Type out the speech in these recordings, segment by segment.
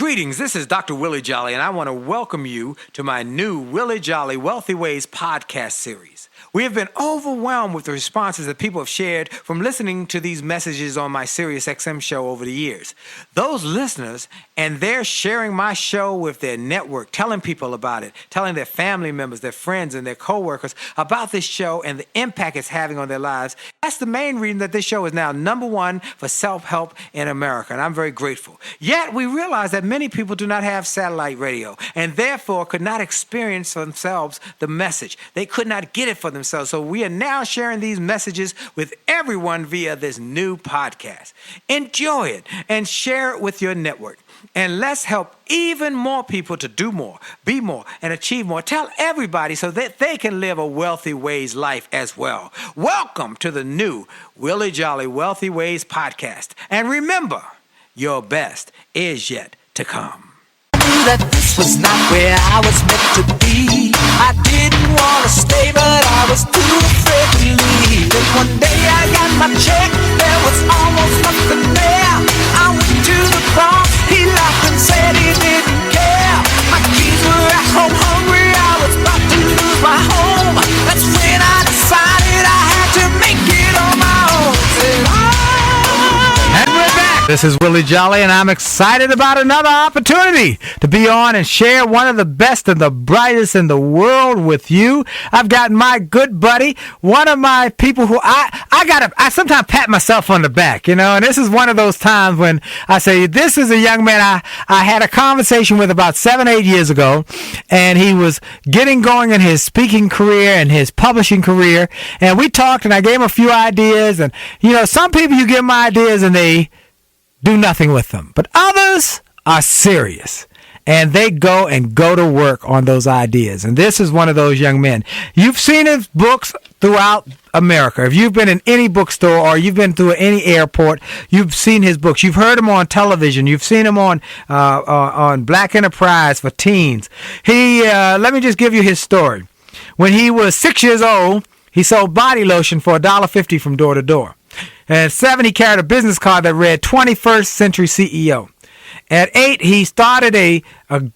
Greetings, this is Dr. Willie Jolley, and I want to welcome you to my new Willie Jolley Wealthy Ways podcast series. We have been overwhelmed with the responses that people have shared from listening to these messages on my SiriusXM show over the years. Those listeners, and they're sharing my show with their network, telling people about it, telling their family members, their friends, and their coworkers about this show and the impact it's having on their lives. That's the main reason that this show is now #1 for self-help in America, and I'm very grateful. Yet, we realize that many people do not have satellite radio, and therefore could not experience for themselves the message. They could not get it for themselves. So we are now sharing these messages with everyone via this new podcast. Enjoy it and share it with your network. And let's help even more people to do more, be more, and achieve more. Tell everybody so that they can live a Wealthy Ways life as well. Welcome to the new Willie Jolley Wealthy Ways podcast. And remember, your best is yet to come. That this was not where I was meant to be. I didn't want to stay, but I was too afraid to leave. And one day I got my check, there was almost nothing there. I went to the boss, he laughed and said he didn't care. My kids were at home hungry, I was about to lose my home. That's when I decided I had to make it on my own. And we're back. This is Willie Jolley, and I'm excited about another opportunity to be on and share one of the best and the brightest in the world with you. I've got my good buddy, one of my people who I sometimes pat myself on the back, and this is one of those times when I say, this is a young man I had a conversation with about 7-8 years ago, and he was getting going in his speaking career and his publishing career, and we talked, and I gave him a few ideas, and some people you give them ideas and they do nothing with them. But others are serious, and they go to work on those ideas. And this is one of those young men. You've seen his books throughout America. If you've been in any bookstore or you've been through any airport, you've seen his books. You've heard him on television. You've seen him on Black Enterprise for teens. Let me just give you his story. When he was 6 years old, he sold body lotion for $1.50 from door to door. At 7, he carried a business card that read 21st Century CEO. At 8, he started a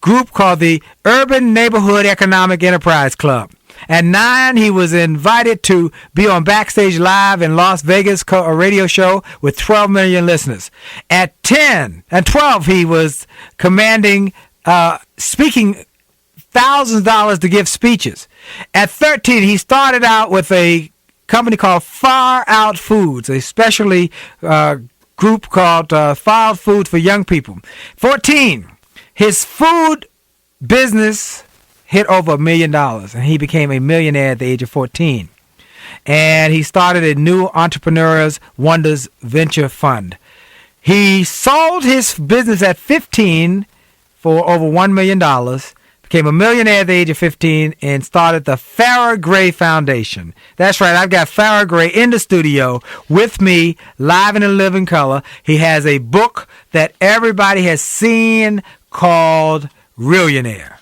group called the Urban Neighborhood Economic Enterprise Club. At 9, he was invited to be on Backstage Live in Las Vegas, a radio show with 12 million listeners. At 12, he was commanding, speaking thousands of dollars to give speeches. At 13, he started out with a company called Far Out Foods, a specialty group called Far Out Foods for young people. 14, his food business hit over $1 million, and he became a millionaire at the age of 14. And he started a new Entrepreneurial Wonders Venture Fund. He sold his business at 15 for over $1 million, became a millionaire at the age of 15, and started the Farrah Gray Foundation. That's right, I've got Farrah Gray in the studio with me, live and in living color. He has a book that everybody has seen called Millionaire.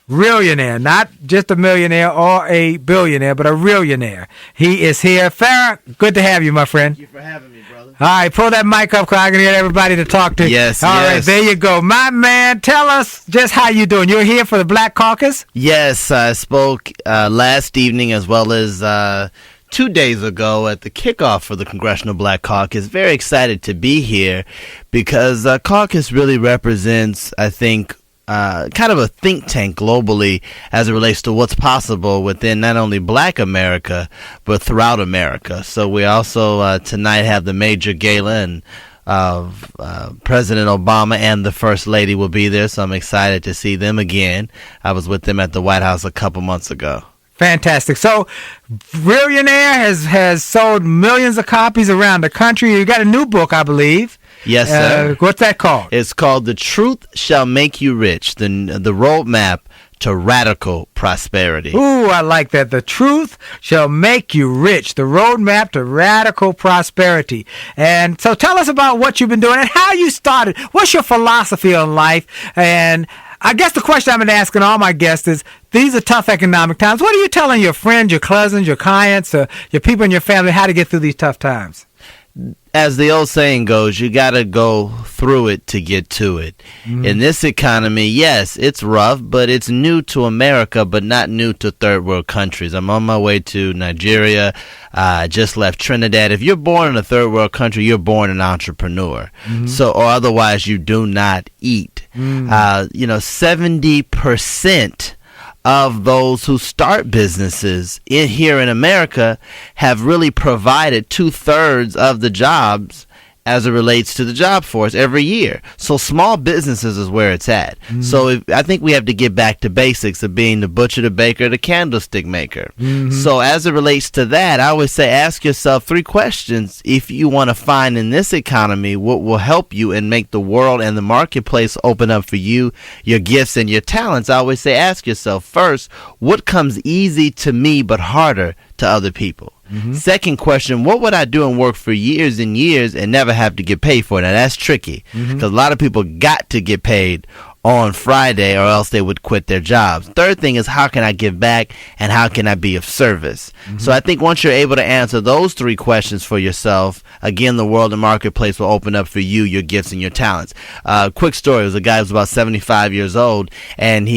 Millionaire, not just a millionaire or a billionaire, but a millionaire. He is here. Farrah, good to have you, my friend. Thank you for having me, brother. All right, pull that mic up because I can get everybody to talk to you. Yes, All right, there you go. My man, tell us just how you doing. You're here for the Black Caucus? Yes, I spoke last evening as well as 2 days ago at the kickoff for the Congressional Black Caucus. Very excited to be here because caucus really represents, I think, kind of a think tank globally as it relates to what's possible within not only Black America, but throughout America. So we also tonight have the major gala, and President Obama and the First Lady will be there, so I'm excited to see them again. I was with them at the White House a couple months ago. Fantastic. So, Millionaire has sold millions of copies around the country. You got a new book, I believe. Yes, sir. What's that called? It's called The Truth Shall Make You Rich, the roadmap to radical prosperity. Ooh, I like that. The truth shall make you rich. The roadmap to radical prosperity. And so tell us about what you've been doing and how you started. What's your philosophy on life? And I guess the question I've been asking all my guests is, these are tough economic times. What are you telling your friends, your cousins, your clients, your people in your family how to get through these tough times? as the old saying goes, you got to go through it to get to it. In this economy, yes, it's rough, but it's new to America, but not new to third world countries. I'm on my way to Nigeria. I just left Trinidad. If you're born in a third world country, you're born an entrepreneur. So, or otherwise you do not eat. 70% of those who start businesses here in America have really provided 2/3 of the jobs as it relates to the job force every year. So small businesses is where it's at. So I think we have to get back to basics of being the butcher, the baker, the candlestick maker. So as it relates to that, I always say ask yourself 3 questions if you want to find in this economy what will help you and make the world and the marketplace open up for you, your gifts and your talents. I always say ask yourself first, what comes easy to me but harder to other people? Second question, what would I do and work for years and years and never have to get paid for? Now that's tricky because a lot of people got to get paid on Friday or else they would quit their jobs. Third thing is, how can I give back and how can I be of service? So I think once you're able to answer those 3 questions for yourself, again, the world and marketplace will open up for you, your gifts and your talents. Quick story, there was a guy who was about 75 years old, and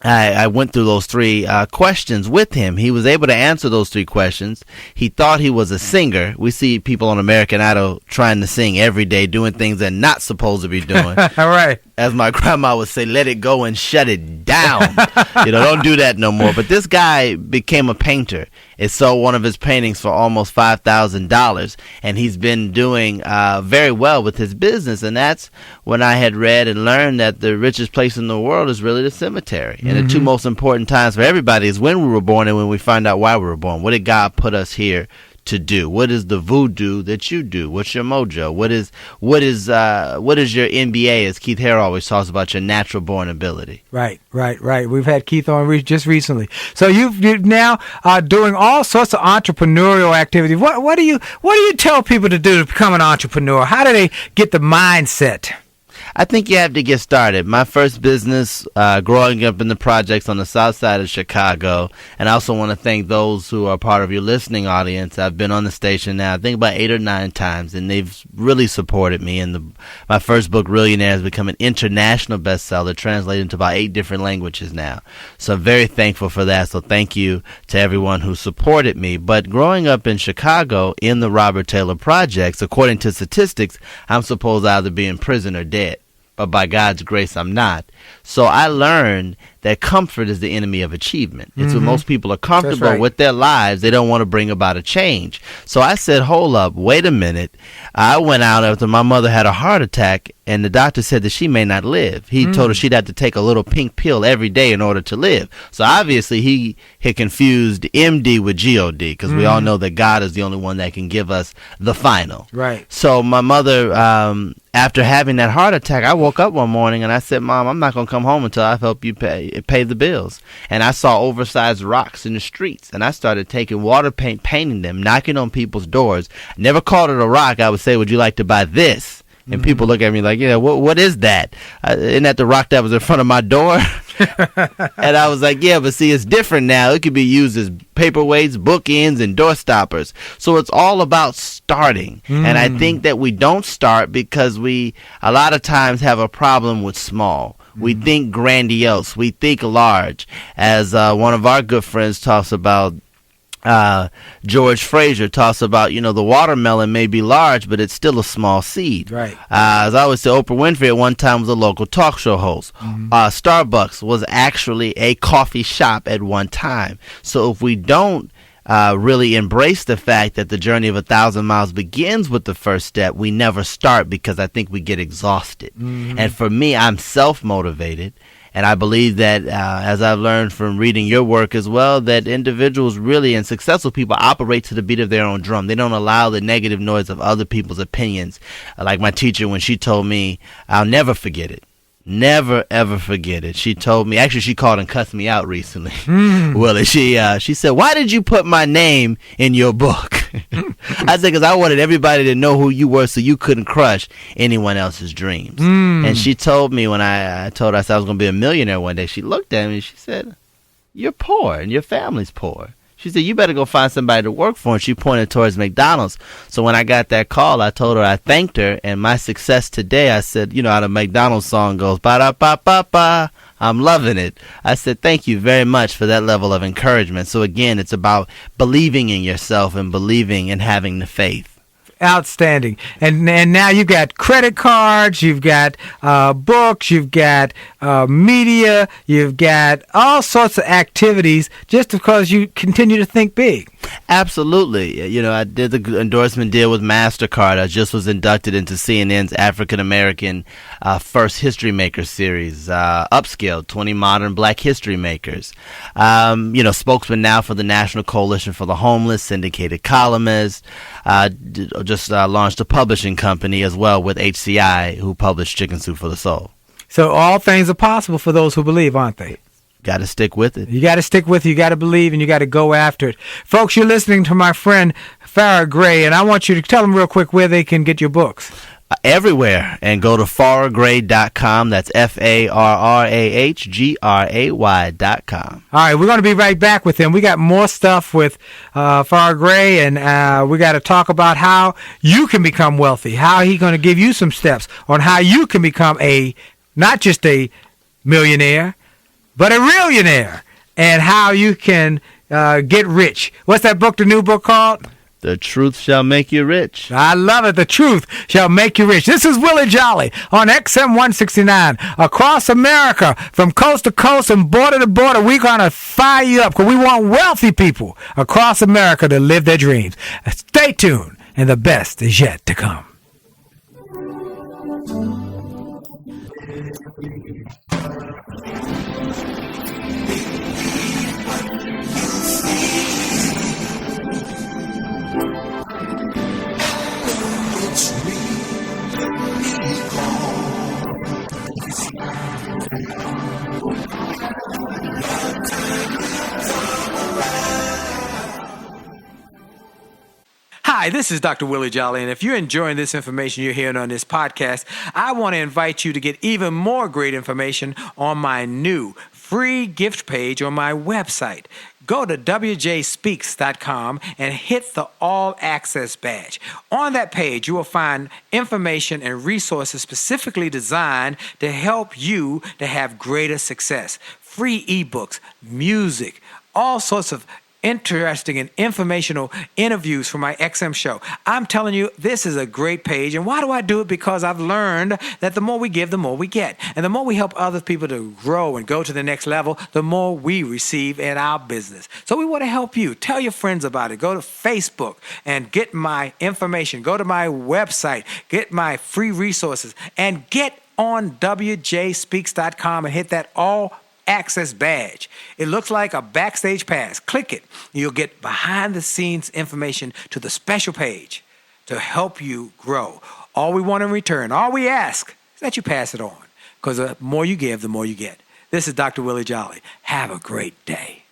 I went through those 3 questions with him. He was able to answer those 3 questions. He thought he was a singer. We see people on American Idol trying to sing every day, doing things they're not supposed to be doing. All right. As my grandma would say, let it go and shut it down. Don't do that no more. But this guy became a painter. It sold one of his paintings for almost $5,000, and he's been doing very well with his business. And that's when I had read and learned that the richest place in the world is really the cemetery. And the 2 most important times for everybody is when we were born and when we find out why we were born. What did God put us here to do? What is the voodoo that you do? What's your mojo? What is your MBA, as Keith Hare always talks about, your natural born ability? Right. We've had Keith on just recently. So you now are doing all sorts of entrepreneurial activity. What do you tell people to do to become an entrepreneur? How do they get the mindset? I think you have to get started. My first business, growing up in the projects on the south side of Chicago, and I also want to thank those who are part of your listening audience. I've been on the station now, I think about 8 or 9 times, and they've really supported me. And my first book, Millionaire, has become an international bestseller, translated into about 8 different languages now. So I'm very thankful for that. So thank you to everyone who supported me. But growing up in Chicago in the Robert Taylor projects, according to statistics, I'm supposed to either be in prison or dead. But by God's grace, I'm not. So I learned that comfort is the enemy of achievement. It's when most people are comfortable with their lives, they don't want to bring about a change. So I said, hold up, wait a minute. I went out after my mother had a heart attack, and the doctor said that she may not live. He told her she'd have to take a little pink pill every day in order to live. So obviously he had confused MD with GOD, because we all know that God is the only one that can give us the final. Right. So my mother, after having that heart attack, I woke up one morning and I said, Mom, I'm not going to come home until I've helped you pay the bills. And I saw oversized rocks in the streets, and I started taking water paint, painting them, knocking on people's doors. Never called it a rock. I would say, would you like to buy this? And people look at me like, yeah, what is that? Isn't that the rock that was in front of my door? And I was like, yeah, but see, it's different now. It could be used as paperweights, bookends, and door stoppers. So it's all about starting. And I think that we don't start because we a lot of times have a problem with small. We think grandiose. We think large. As one of our good friends talks about, George Fraser talks about, the watermelon may be large, but it's still a small seed. Right. As I always say, Oprah Winfrey at one time was a local talk show host. Starbucks was actually a coffee shop at one time. So if we don't really embrace the fact that the journey of 1,000 miles begins with the first step, we never start because I think we get exhausted. And for me, I'm self-motivated. And I believe that, as I've learned from reading your work as well, that individuals really and successful people operate to the beat of their own drum. They don't allow the negative noise of other people's opinions. Like my teacher, when she told me, I'll never forget it. Never, ever forget it. She told me, actually, she called and cussed me out recently. Willie, she said, why did you put my name in your book? I said, because I wanted everybody to know who you were so you couldn't crush anyone else's dreams. And she told me when I told her I said I was going to be a millionaire one day, she looked at me and she said, you're poor and your family's poor. She She said, you better go find somebody to work for. And she pointed towards McDonald's. So when I got that call, I told her I thanked her. And my success today, I said, you know how the McDonald's song goes, ba-da-ba-ba-ba. I'm loving it. I said, thank you very much for that level of encouragement. So again, it's about believing in yourself and believing and having the faith. Outstanding. And now you've got credit cards, you've got books, you've got media, you've got all sorts of activities just because you continue to think big. Absolutely. You know, I did the endorsement deal with MasterCard. I just was inducted into CNN's African American First History Maker series, Upscale, 20 Modern Black History Makers. You know, spokesman now for the National Coalition for the Homeless, syndicated columnist. Just launched a publishing company as well with HCI, who published Chicken Soup for the Soul. So all things are possible for those who believe, aren't they? Got to stick with it. You got to stick with it. You got to believe, and you got to go after it. Folks, you're listening to my friend Farrah Gray, and I want you to tell them real quick where they can get your books. Everywhere, and go to farrahgray.com. That's FARRAHGRAY.com. All right, we're going to be right back with him. We got more stuff with Farrah Gray, and we got to talk about how you can become wealthy, how he's going to give you some steps on how you can become not just a millionaire, but a millionaire, and how you can get rich. What's that book, the new book called? The Truth Shall Make You Rich. I love it. The Truth Shall Make You Rich. This is Willie Jolley on XM 169 across America, from coast to coast and border to border. We're going to fire you up because we want wealthy people across America to live their dreams. Stay tuned, and the best is yet to come. Hi, this is Dr. Willie Jolley, and if you're enjoying this information you're hearing on this podcast, I want to invite you to get even more great information on my new free gift page on my website. Go to wjspeaks.com and hit the All Access badge. On that page, you will find information and resources specifically designed to help you to have greater success. Free ebooks, music, all sorts of interesting and informational interviews for my XM show. I'm telling you, this is a great page. And why do I do it? Because I've learned that the more we give, the more we get. And the more we help other people to grow and go to the next level, the more we receive in our business. So we want to help you. Tell your friends about it. Go to Facebook and get my information. Go to my website, get my free resources, and get on wjspeaks.com and hit that All Access badge. It looks like a backstage pass. Click it. You'll get behind the scenes information to the special page to help you grow. All we want in return, all we ask is that you pass it on, because the more you give, the more you get. This is Dr. Willie Jolley. Have a great day.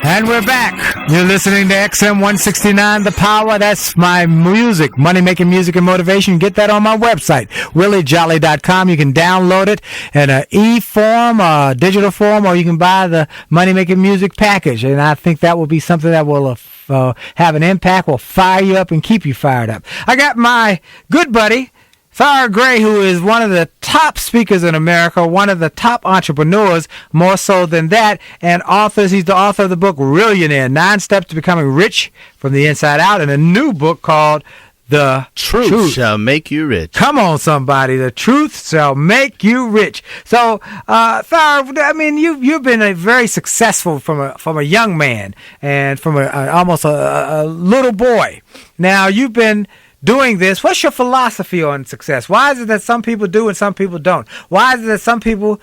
And we're back. You're listening to XM 169, The Power. That's my music, money-making music and motivation. Get that on my website, williejolly.com. You can download it in an e-form, a digital form, or you can buy the money-making music package. And I think that will be something that will have an impact, will fire you up and keep you fired up. I got my good buddy, Farrah Gray, who is one of the top speakers in America, one of the top entrepreneurs, more so than that, and authors. He's the author of the book, Millionaire, 9 Steps to Becoming Rich from the Inside Out, and a new book called The Truth Shall Make You Rich. Come on, somebody. The truth shall make you rich. So, Farrah, I mean, you've been a very successful from a young man and from almost a little boy. Now, you've been doing this, what's your philosophy on success? Why is it that some people do and some people don't? Why is it that some people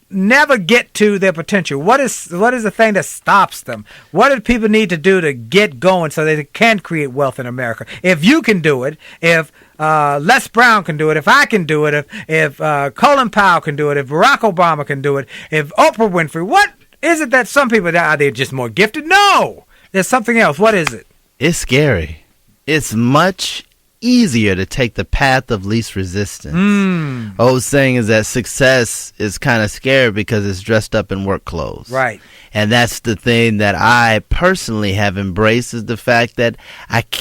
never get to their potential? What is the thing that stops them? What do people need to do to get going so they can create wealth in America? If you can do it, if Les Brown can do it, if I can do it, if Colin Powell can do it, if Barack Obama can do it, if Oprah Winfrey, what is it that some people, are they just more gifted? No, there's something else. What is it? It's scary. It's much easier to take the path of least resistance. Old saying is that success is kind of scary because it's dressed up in work clothes. Right. And that's the thing that I personally have embraced, is the fact that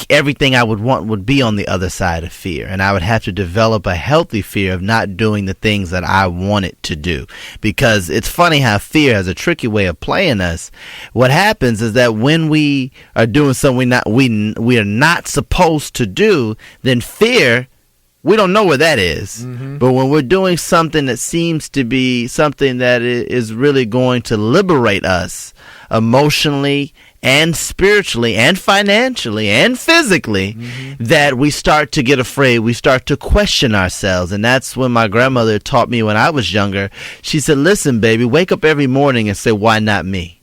everything I would want would be on the other side of fear. And I would have to develop a healthy fear of not doing the things that I wanted to do. Because it's funny how fear has a tricky way of playing us. What happens is that when we are doing something we are not supposed to do, then fear, we don't know where that is. But when we're doing something that seems to be something that is really going to liberate us emotionally and spiritually and financially and physically, that we start to get afraid. We start to question ourselves. And that's when my grandmother taught me when I was younger. She said, listen, baby, wake up every morning and say, why not me?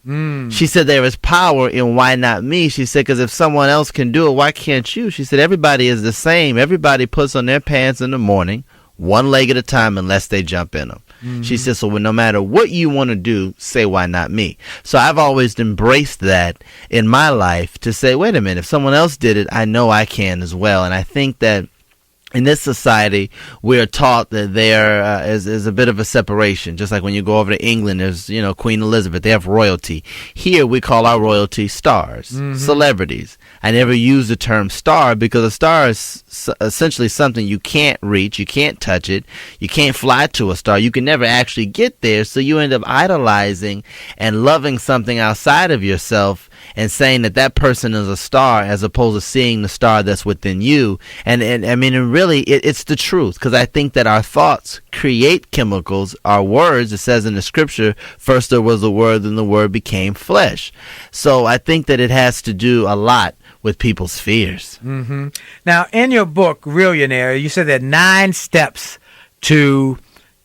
She said, there is power in why not me. She said, because if someone else can do it, why can't you? She said, everybody is the same. Everybody puts on their pants in the morning, one leg at a time, unless they jump in them. She said, so no matter what you want to do, say, why not me? So I've always embraced that in my life, to say, wait a minute, if someone else did it, I know I can as well. And I think that in this society, we are taught that there is a bit of a separation. Just like when you go over to England, there's, Queen Elizabeth, they have royalty. Here, we call our royalty stars, celebrities. I never use the term star because a star is essentially something you can't reach, you can't touch it, you can't fly to a star, you can never actually get there, so you end up idolizing and loving something outside of yourself and saying that person is a star, as opposed to seeing the star that's within you. And I mean, really, it's the truth, because I think that our thoughts create chemicals. Our words, it says in the scripture, first there was a word, and the word became flesh. So I think that it has to do a lot with people's fears. Now, in your book, Millionaire, you said there are 9 steps to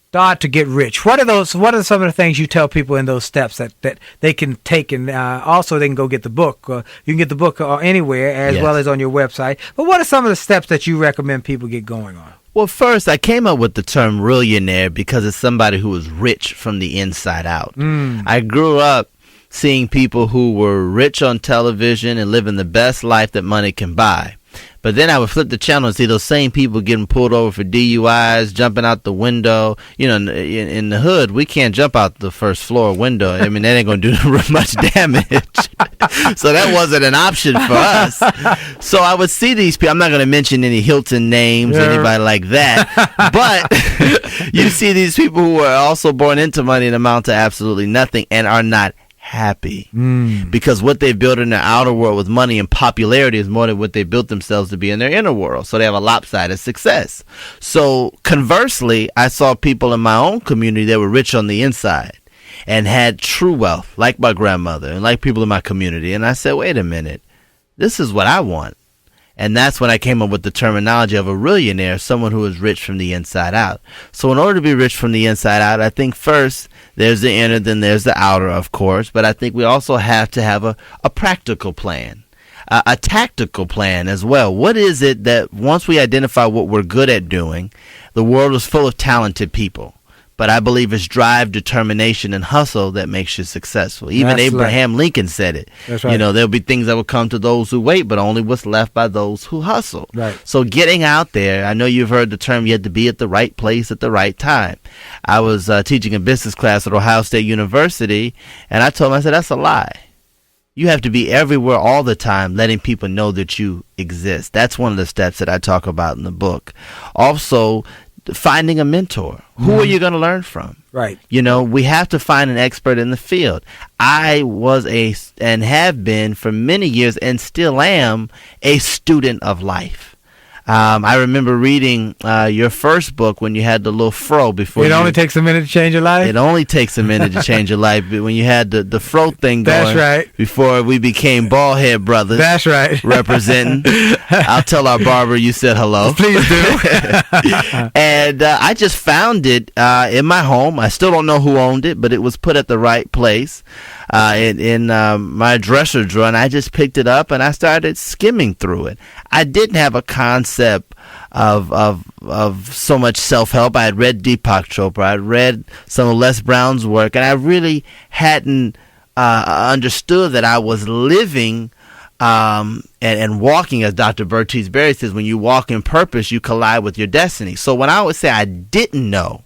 start to get rich. What are some of the things you tell people in those steps that they can take, and also they can go get the book? You can get the book anywhere, as well as on your website. But what are some of the steps that you recommend people get going on? Well, first, I came up with the term millionaire because it's somebody who is rich from the inside out. I grew up seeing people who were rich on television and living the best life that money can buy. But then I would flip the channel and see those same people getting pulled over for DUIs, jumping out the window. In the hood, we can't jump out the first floor window. I mean, that ain't going to do much damage. So that wasn't an option for us. So I would see these people. I'm not going to mention any Hilton names or anybody like that. But you see these people who are also born into money and amount to absolutely nothing and are not happy, because what they built in their outer world with money and popularity is more than what they built themselves to be in their inner world. So they have a lopsided success. So conversely, I saw people in my own community that were rich on the inside and had true wealth, like my grandmother and like people in my community. And I said, wait a minute, this is what I want. And that's when I came up with the terminology of a millionaire, someone who is rich from the inside out. So in order to be rich from the inside out, I think first there's the inner, then there's the outer, of course. But I think we also have to have a practical plan, a tactical plan as well. What is it that once we identify what we're good at doing, the world is full of talented people. But I believe it's drive, determination, and hustle that makes you successful. Even Abraham Lincoln said it. That's right. There'll be things that will come to those who wait, but only what's left by those who hustle. Right. So getting out there, I know you've heard the term, you had to be at the right place at the right time. I was teaching a business class at Ohio State University, and I told them, I said, that's a lie. You have to be everywhere all the time, letting people know that you exist. That's one of the steps that I talk about in the book. Also, finding a mentor. Who are you going to learn from? Right. We have to find an expert in the field. I was and have been for many years and still am a student of life. I remember reading your first book when you had the little fro before. It only takes a minute to change your life? It only takes a minute to change your life. But when you had the fro thing going. That's right. Before we became bald head brothers. That's right. Representing. I'll tell our barber you said hello. Please do. And I just found it in my home. I still don't know who owned it, but it was put at the right place in my dresser drawer, and I just picked it up and I started skimming through it. I didn't have a concept of so much self-help. I had read Deepak Chopra. I had read some of Les Brown's work, and I really hadn't understood that I was living and walking, as Dr. Bertice Berry says, when you walk in purpose, you collide with your destiny. So when I would say I didn't know,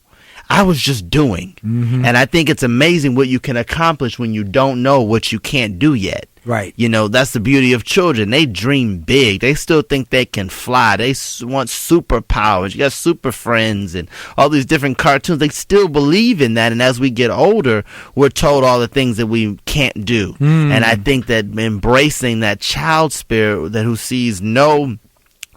I was just doing. Mm-hmm. And I think it's amazing what you can accomplish when you don't know what you can't do yet. Right. You know, that's the beauty of children. They dream big. They still think they can fly. They want superpowers. You got Super Friends and all these different cartoons. They still believe in that. And as we get older, we're told all the things that we can't do. And I think that embracing that child spirit that who sees no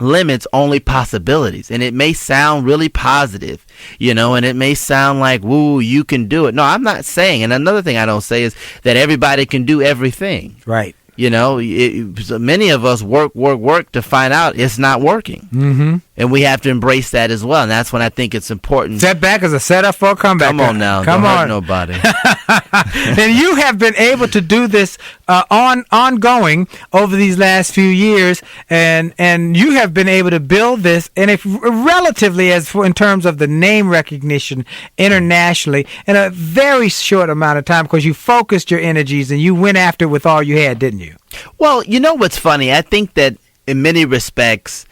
limits, only possibilities. And it may sound really positive, you know, and it may sound like, woo, you can do it. No, I'm not saying. And another thing I don't say is that everybody can do everything. Right. You know, many of us work to find out it's not working. Mm-hmm. And we have to embrace that as well. And that's when I think it's important. Setback is a setup for a comeback. Come on now. Don't hurt nobody. And you have been able to do this ongoing over these last few years. And you have been able to build this, and if relatively in terms of the name recognition internationally, in a very short amount of time, because you focused your energies and you went after it with all you had, didn't you? Well, you know what's funny? I think that in many respects,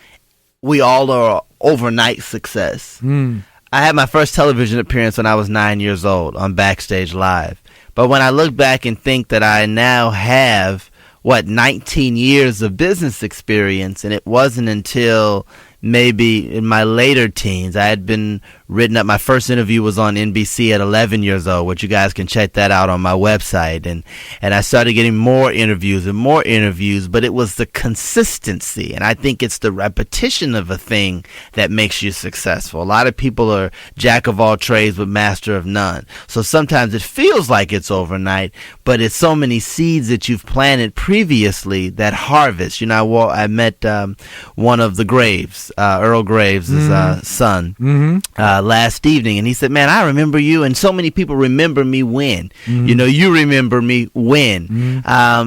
we all are overnight success. I had my first television appearance when I was 9 years old on Backstage Live. But when I look back and think that I now have, 19 years of business experience, and it wasn't until maybe in my later teens, I had been written up. My first interview was on NBC at 11 years old, which you guys can check that out on my website. And I started getting more interviews, but it was the consistency. And I think it's the repetition of a thing that makes you successful. A lot of people are jack of all trades, but master of none. So sometimes it feels like it's overnight, but it's so many seeds that you've planted previously that harvest. You know, I met one of the Graves, Earl Graves' son, last evening, and he said, man, I remember you, and so many people remember me when. You know, you remember me when.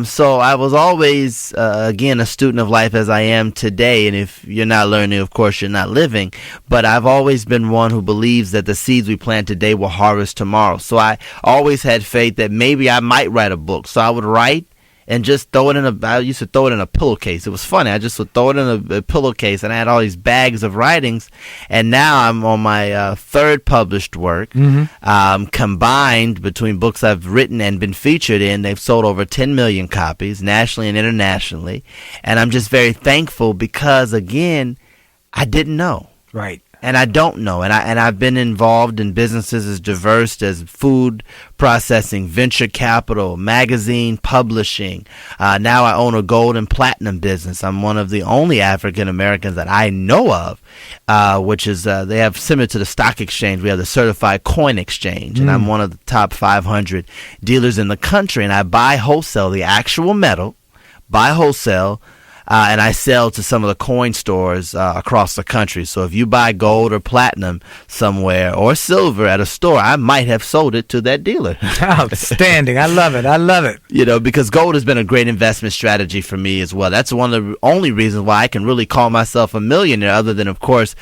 So I was always, again, a student of life as I am today, and if you're not learning, of course, you're not living, but I've always been one who believes that the seeds we plant today will harvest tomorrow. So I always had faith that maybe I might write a book. So I would write and just throw it I used to throw it in a pillowcase. It was funny. I just would throw it in a pillowcase, and I had all these bags of writings. And now I'm on my third published work, combined between books I've written and been featured in. They've sold over 10 million copies, nationally and internationally. And I'm just very thankful because, again, I didn't know. Right. And I don't know. And I've been involved in businesses as diverse as food processing, venture capital, magazine publishing. Now I own a gold and platinum business. I'm one of the only African Americans that I know of, which is they have similar to the stock exchange. We have the certified coin exchange, and I'm one of the top 500 dealers in the country. And I buy wholesale, the actual metal, buy wholesale. And I sell to some of the coin stores across the country. So if you buy gold or platinum somewhere or silver at a store, I might have sold it to that dealer. Outstanding. I love it. I love it. You know, because gold has been a great investment strategy for me as well. That's one of the only reasons why I can really call myself a millionaire, other than, of course,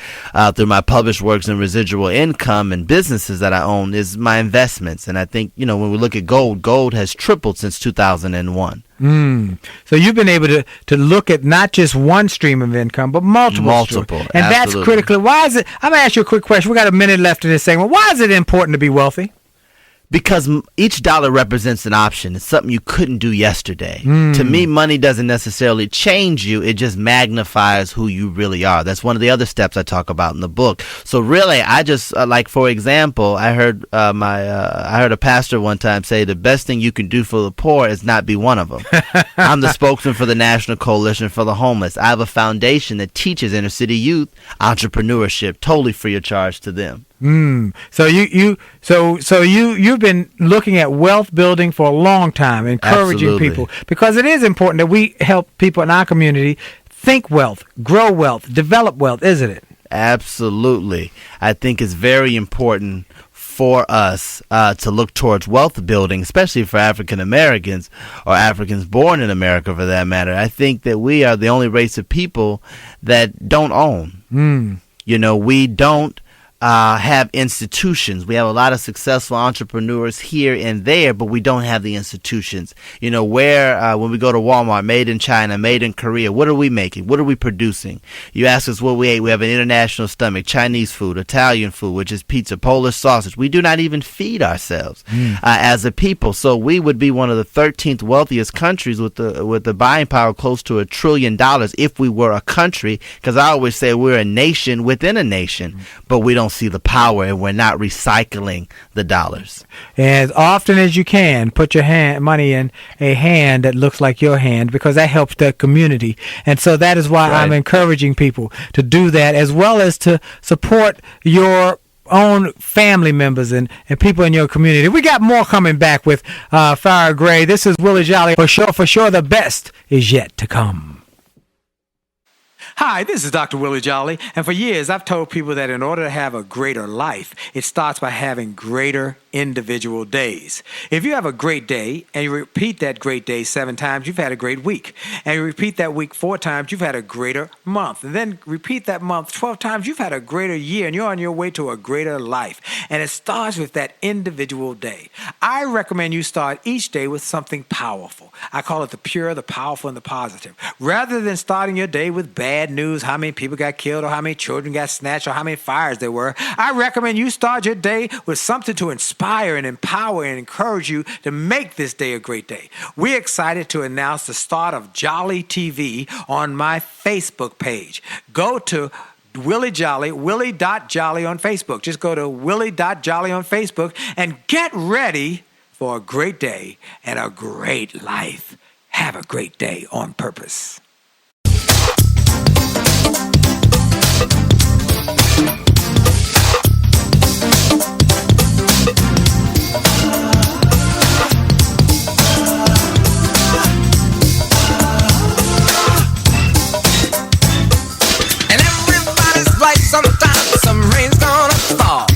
through my published works and residual income and businesses that I own, is my investments. And I think, you know, when we look at gold has tripled since 2001. So you've been able to look at not just one stream of income, but multiple. And absolutely. That's critical. Why is it? I'm going to ask you a quick question. We got a minute left in this segment. Why is it important to be wealthy? Because each dollar represents an option. It's something you couldn't do yesterday. To me, money doesn't necessarily change you. It just magnifies who you really are. That's one of the other steps I talk about in the book. So really, I just, like, for example, I heard I heard a pastor one time say the best thing you can do for the poor is not be one of them. I'm the spokesman for the National Coalition for the Homeless. I have a foundation that teaches inner city youth entrepreneurship, totally free of charge to them. So you've been looking at wealth building for a long time, encouraging Absolutely. people, because it is important that we help people in our community think wealth, grow wealth, develop wealth, isn't it? Absolutely. I think it's very important for us to look towards wealth building, especially for African Americans or Africans born in America for that matter. I think that we are the only race of people that don't own. You know, we don't have institutions. We have a lot of successful entrepreneurs here and there, but we don't have the institutions. You know, where when we go to Walmart, made in China, made in Korea, what are we making? What are we producing? You ask us what we ate. We have an international stomach, Chinese food, Italian food, which is pizza, Polish sausage. We do not even feed ourselves as a people. So we would be one of the 13th wealthiest countries with the buying power close to $1 trillion if we were a country, because I always say we're a nation within a nation, but we don't see the power, and we're not recycling the dollars. As often as you can, put your money in a hand that looks like your hand, because that helps the community. And so that is why I'm encouraging people to do that, as well as to support your own family members and people in your community. We got more coming back with Farrah Gray. This is Willie Jolley. For sure, the best is yet to come. Hi, this is Dr. Willie Jolley, and for years I've told people that in order to have a greater life, it starts by having greater individual days. If you have a great day and you repeat that great day 7 times, you've had a great week. And you repeat that week 4 times, you've had a greater month. And then repeat that month 12 times, you've had a greater year, and you're on your way to a greater life. And it starts with that individual day. I recommend you start each day with something powerful. I call it the pure, the powerful, and the positive. Rather than starting your day with bad news, how many people got killed, or how many children got snatched, or how many fires there were, I recommend you start your day with something to inspire and empower and encourage you to make this day a great day. We're excited to announce the start of Jolley TV on my Facebook page. Go to Willie Jolley, Willie.Jolley on Facebook. Just go to Willie.Jolley on Facebook and get ready for a great day and a great life. Have a great day on purpose. Sometimes some rain's gonna fall,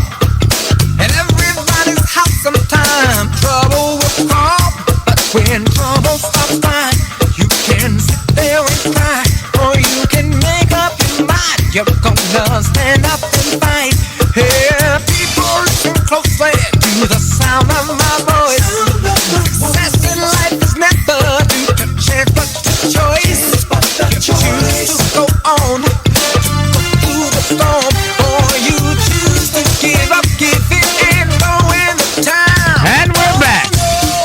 and everybody's house sometimes trouble will come. But when trouble stops by, you can sit there and cry, or you can make up your mind. You're gonna stand up and fight. Hey, people, listen closely to the sound of my voice. Success in life is never due to chance, but to choice. You choose to go on through the storm, or you choose to give up, give in, and go in the town. And we're back.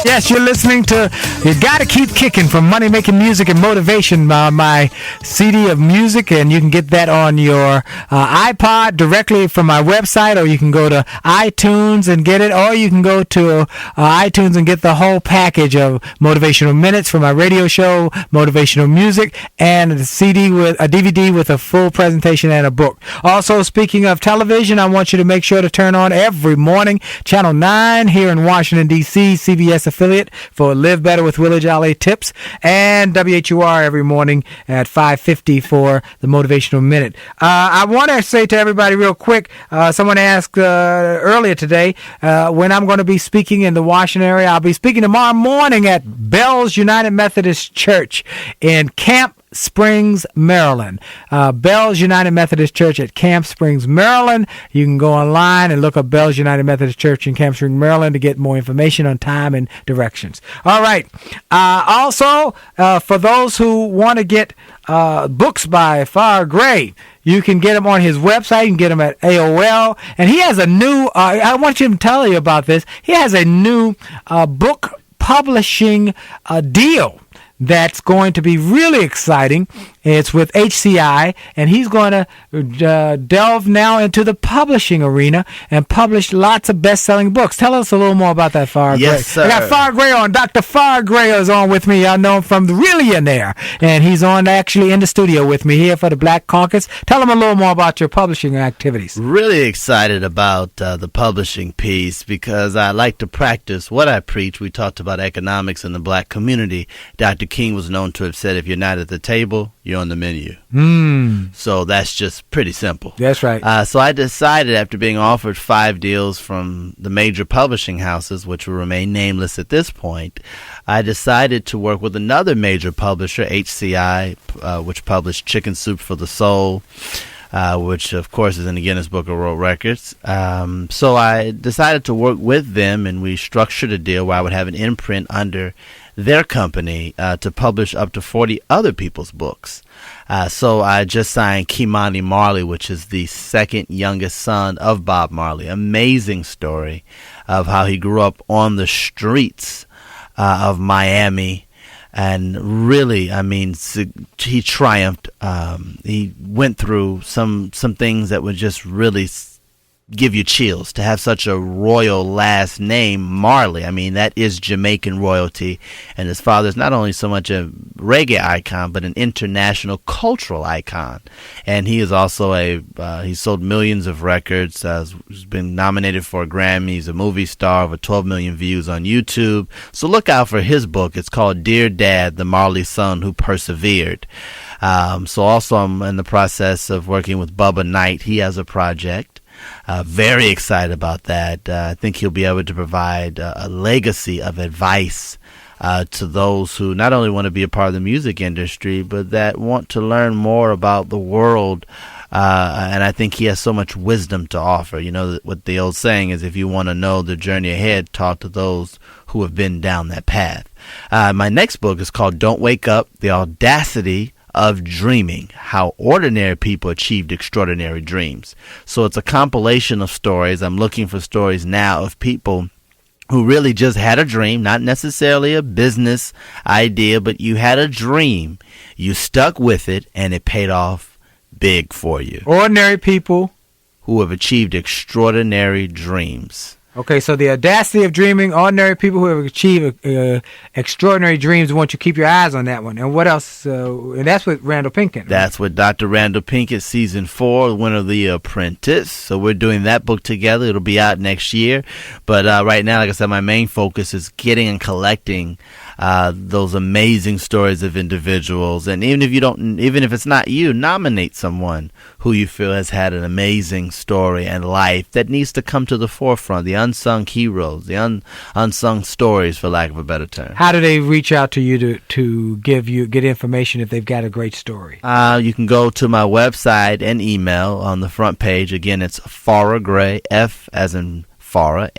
Yes, you're listening to You Gotta Keep Kicking from Money Making Music and Motivation, my CD of music, and you can get that on your iPod directly from my website, or you can go to iTunes and get it, or you can go to iTunes and get the whole package of motivational minutes for my radio show, motivational music, and a CD with a DVD with a full presentation and a book. Also, speaking of television, I want you to make sure to turn on every morning Channel 9 here in Washington, D.C., CBS affiliate, for Live Better with Willie Jolley tips, and WHUR every morning at 5:50 for the Motivational Minute. I want to say to everybody real quick, someone asked earlier today when I'm going to be speaking in the Washington area. I'll be speaking tomorrow morning at Bell's United Methodist Church in Camp Springs, Maryland. Bell's United Methodist Church at Camp Springs, Maryland. You can go online and look up Bell's United Methodist Church in Camp Springs, Maryland to get more information on time and directions. All right. Also, for those who want to get books by Farrah Gray, you can get them on his website. You can get them at AOL. And he has a new, I want you to tell you about this. He has a new book publishing deal that's going to be really exciting. It's with HCI, and he's going to delve now into the publishing arena and publish lots of best-selling books. Tell us a little more about that, Farrah Gray. Yes, sir. I got Farrah Gray on. Dr. Farrah Gray is on with me. I know him from the Millionaire, and he's on actually in the studio with me here for the Black Caucus. Tell him a little more about your publishing activities. Really excited about the publishing piece because I like to practice what I preach. We talked about economics in the black community. Dr. King was known to have said, if you're not at the table, you're on the menu. So that's just pretty simple. That's right. So I decided, after being offered 5 deals from the major publishing houses, which will remain nameless at this point, I decided to work with another major publisher, HCI, which published Chicken Soup for the Soul, which, of course, is in the Guinness Book of World Records. So I decided to work with them, and we structured a deal where I would have an imprint under their company to publish up to 40 other people's books. So I just signed Kimani Marley, which is the second youngest son of Bob Marley. Amazing story of how he grew up on the streets of Miami. And really, I mean, he triumphed. He went through some things that would just really give you chills to have such a royal last name, Marley. I mean, that is Jamaican royalty. And his father's not only so much a reggae icon, but an international cultural icon. And he is also he sold millions of records, has been nominated for a Grammy. He's a movie star, over 12 million views on YouTube. So look out for his book. It's called Dear Dad, the Marley Son Who Persevered. So also I'm in the process of working with Bubba Knight. He has a project. Very excited about that. I think he'll be able to provide a legacy of advice to those who not only want to be a part of the music industry, but that want to learn more about the world. And I think he has so much wisdom to offer. You know, what the old saying is, if you want to know the journey ahead, talk to those who have been down that path. My next book is called Don't Wake Up, The Audacity of Dreaming, How Ordinary People Achieved Extraordinary Dreams. So it's a compilation of stories. I'm looking for stories now of people who really just had a dream, not necessarily a business idea, but you had a dream, you stuck with it, and it paid off big for you. Ordinary people who have achieved extraordinary dreams. Okay, so the audacity of dreaming, ordinary people who have achieved extraordinary dreams. I want you to keep your eyes on that one. And what else? And that's with Randall Pinkett. Right? That's with Dr. Randall Pinkett, Season 4, winner of The Apprentice. So we're doing that book together. It'll be out next year. But right now, like I said, my main focus is getting and collecting those amazing stories of individuals. And even if it's not you, nominate someone who you feel has had an amazing story and life that needs to come to the forefront. The unsung heroes, the unsung stories, for lack of a better term. How do they reach out to you to get information if they've got a great story? You can go to my website and email on the front page. Again, it's Farrah Gray, F as in Farrah,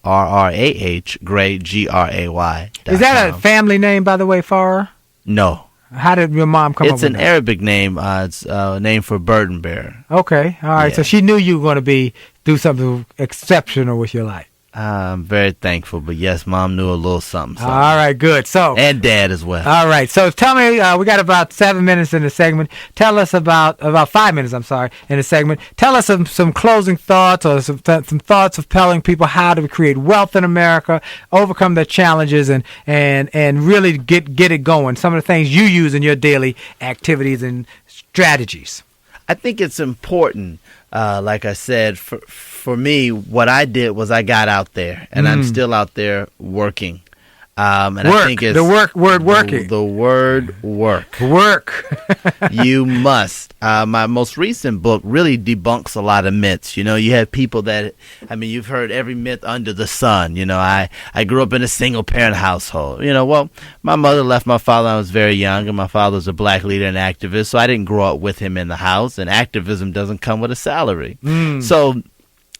ARRAH, Gray, GRAY. Is that a family name, by the way, Farrah? No. How did your mom come up with that? It's an Arabic name. It's a name for burden bearer. Okay. All right. Yeah. So she knew you were going to do something exceptional with your life. I'm very thankful, but yes, Mom knew a little something. All right, good. So and Dad as well. All right, so tell me, we got about 7 minutes in the segment. Tell us about 5 minutes. I'm sorry, in the segment. Tell us some closing thoughts or some thoughts of telling people how to create wealth in America, overcome their challenges, and really get it going. Some of the things you use in your daily activities and strategies. I think it's important. Like I said, for me, what I did was I got out there, and I'm still out there working. And work. I think it's word working. The word work. Work. You must. My most recent book really debunks a lot of myths. You have people that, you've heard every myth under the sun. I grew up in a single parent household. Well, my mother left my father when I was very young, and my father was a black leader and activist, so I didn't grow up with him in the house, and activism doesn't come with a salary. So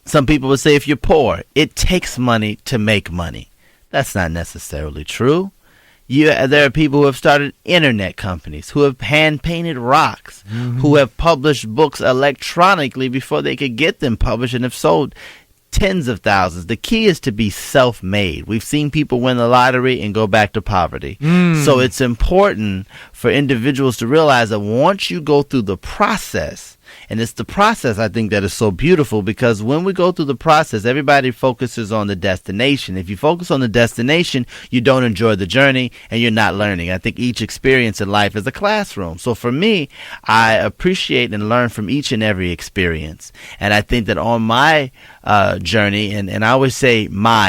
some people would say if you're poor, it takes money to make money. That's not necessarily true. There are people who have started internet companies, who have hand-painted rocks, who have published books electronically before they could get them published and have sold tens of thousands. The key is to be self-made. We've seen people win the lottery and go back to poverty. So it's important for individuals to realize that once you go through the process, and it's the process, I think, that is so beautiful, because when we go through the process, everybody focuses on the destination. If you focus on the destination, you don't enjoy the journey and you're not learning. I think each experience in life is a classroom. So for me, I appreciate and learn from each and every experience. And I think that on my journey, and I always say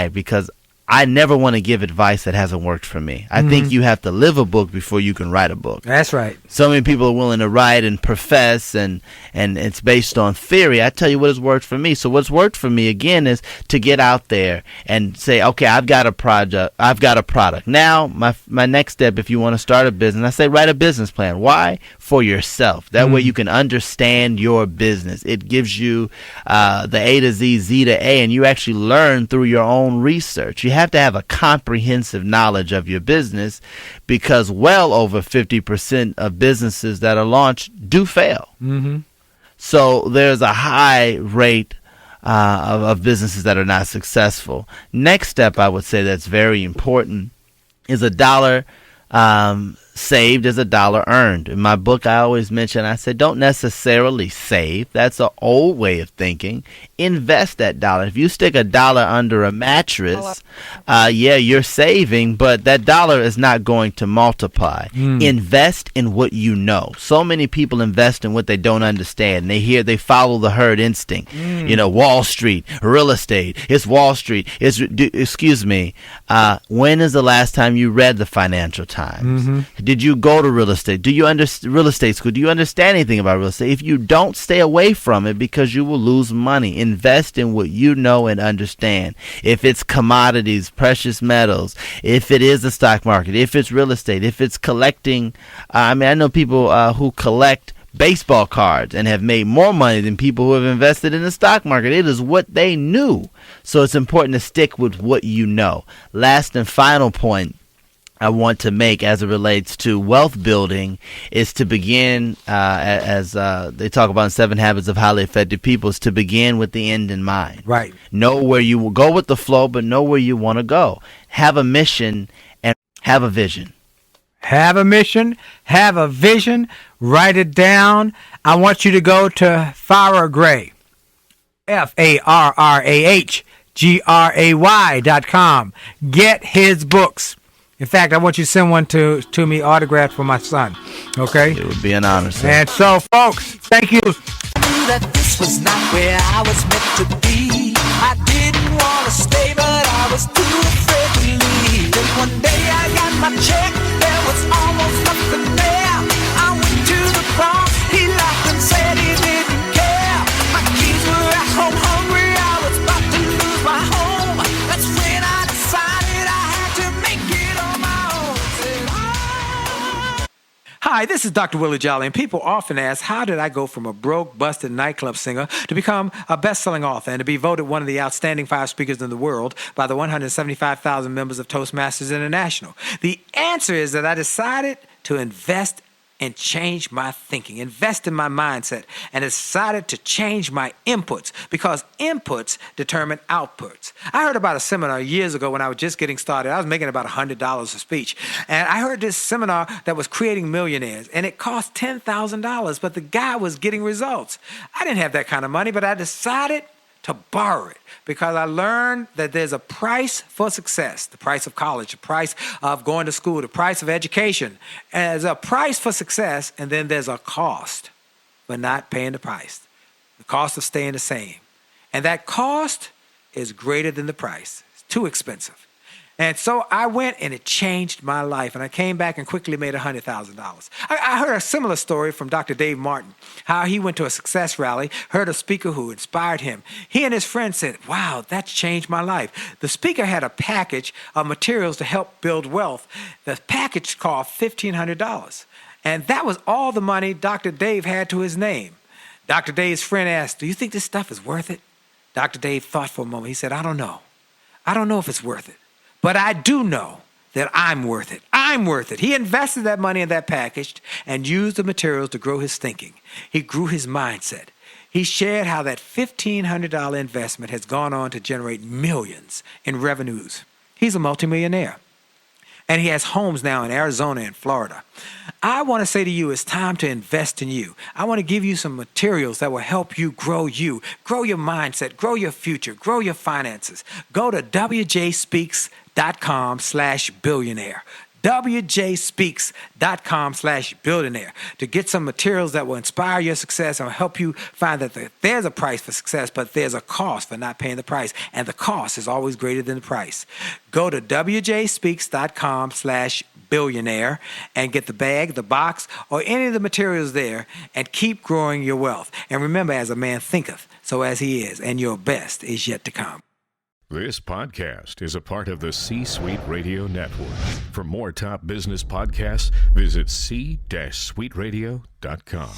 because I never want to give advice that hasn't worked for me. I think you have to live a book before you can write a book. That's right. So many people are willing to write and profess, and it's based on theory. I tell you what has worked for me. So what's worked for me, again, is to get out there and say, okay, I've got a product. Now, my next step, if you want to start a business, I say write a business plan. Why? For yourself. That way you can understand your business. It gives you the A to Z, Z to A, and you actually learn through your own research. You have to have a comprehensive knowledge of your business, because well over 50% of businesses that are launched do fail. So there's a high rate of businesses that are not successful. Next step, I would say, that's very important is a dollar saved is a dollar earned. In my book, I always mention, I said, don't necessarily save. That's an old way of thinking. Invest that dollar. If you stick a dollar under a mattress, you're saving, but that dollar is not going to multiply. Invest in what you know. So many people invest in what they don't understand. They follow the herd instinct. Wall Street, real estate. It's Wall Street. Excuse me. When is the last time you read the Financial Times? Did you go to real estate? Do you understand real estate school? Do you understand anything about real estate? If you don't, stay away from it, because you will lose money. Invest in what you know and understand. If it's commodities, precious metals, if it is the stock market, if it's real estate, if it's collecting. I know people who collect baseball cards and have made more money than people who have invested in the stock market. It is what they knew. So it's important to stick with what you know. Last and final point I want to make as it relates to wealth building is to begin, as they talk about in 7 Habits of Highly Effective People, is to begin with the end in mind. Right. Know where you will go with the flow, but know where you want to go. Have a mission and have a vision. Have a mission, have a vision, write it down. I want you to go to Farrah Gray, FarrahGray.com. Get his books. In fact, I want you to send one to me autographed for my son. Okay? It would be an honor, sir. And so, folks, thank you. I knew that this was not where I was meant to be. I didn't want to stay, but I was too afraid to leave. Then one day I got my check, there was almost nothing there. I went to the boss, he laughed and said he didn't care. My keys were at home hungry, I was about to lose my home. That's when I decided I had to make it on my own. Said, Hi, this is Dr. Willie Jolley, and people often ask, how did I go from a broke, busted nightclub singer to become a best-selling author and to be voted one of the outstanding 5 speakers in the world by the 175,000 members of Toastmasters International? The answer is that I decided to invest and change my thinking, invest in my mindset, and decided to change my inputs, because inputs determine outputs. I heard about a seminar years ago when I was just getting started. I was making about $100 a speech. And I heard this seminar that was creating millionaires, and it cost $10,000, but the guy was getting results. I didn't have that kind of money, but I decided to borrow it, because I learned that there's a price for success, the price of college, the price of going to school, the price of education. And there's a price for success, and then there's a cost for not paying the price, the cost of staying the same. And that cost is greater than the price. It's too expensive. And so I went, and it changed my life. And I came back and quickly made $100,000. I heard a similar story from Dr. Dave Martin, how he went to a success rally, heard a speaker who inspired him. He and his friend said, wow, that's changed my life. The speaker had a package of materials to help build wealth. The package cost $1,500. And that was all the money Dr. Dave had to his name. Dr. Dave's friend asked, do you think this stuff is worth it? Dr. Dave thought for a moment. He said, I don't know. I don't know if it's worth it. But I do know that I'm worth it. I'm worth it. He invested that money in that package and used the materials to grow his thinking. He grew his mindset. He shared how that $1,500 investment has gone on to generate millions in revenues. He's a multimillionaire. And he has homes now in Arizona and Florida. I want to say to you, it's time to invest in you. I want to give you some materials that will help you, grow your mindset, grow your future, grow your finances. Go to wjspeaks.com/billionaire. wjspeaks.com/billionaire to get some materials that will inspire your success and help you find that there's a price for success, but there's a cost for not paying the price. And the cost is always greater than the price. Go to wjspeaks.com/billionaire and get the bag, the box, or any of the materials there and keep growing your wealth. And remember, as a man thinketh, so as he is, and your best is yet to come. This podcast is a part of the C-Suite Radio Network. For more top business podcasts, visit c-suiteradio.com.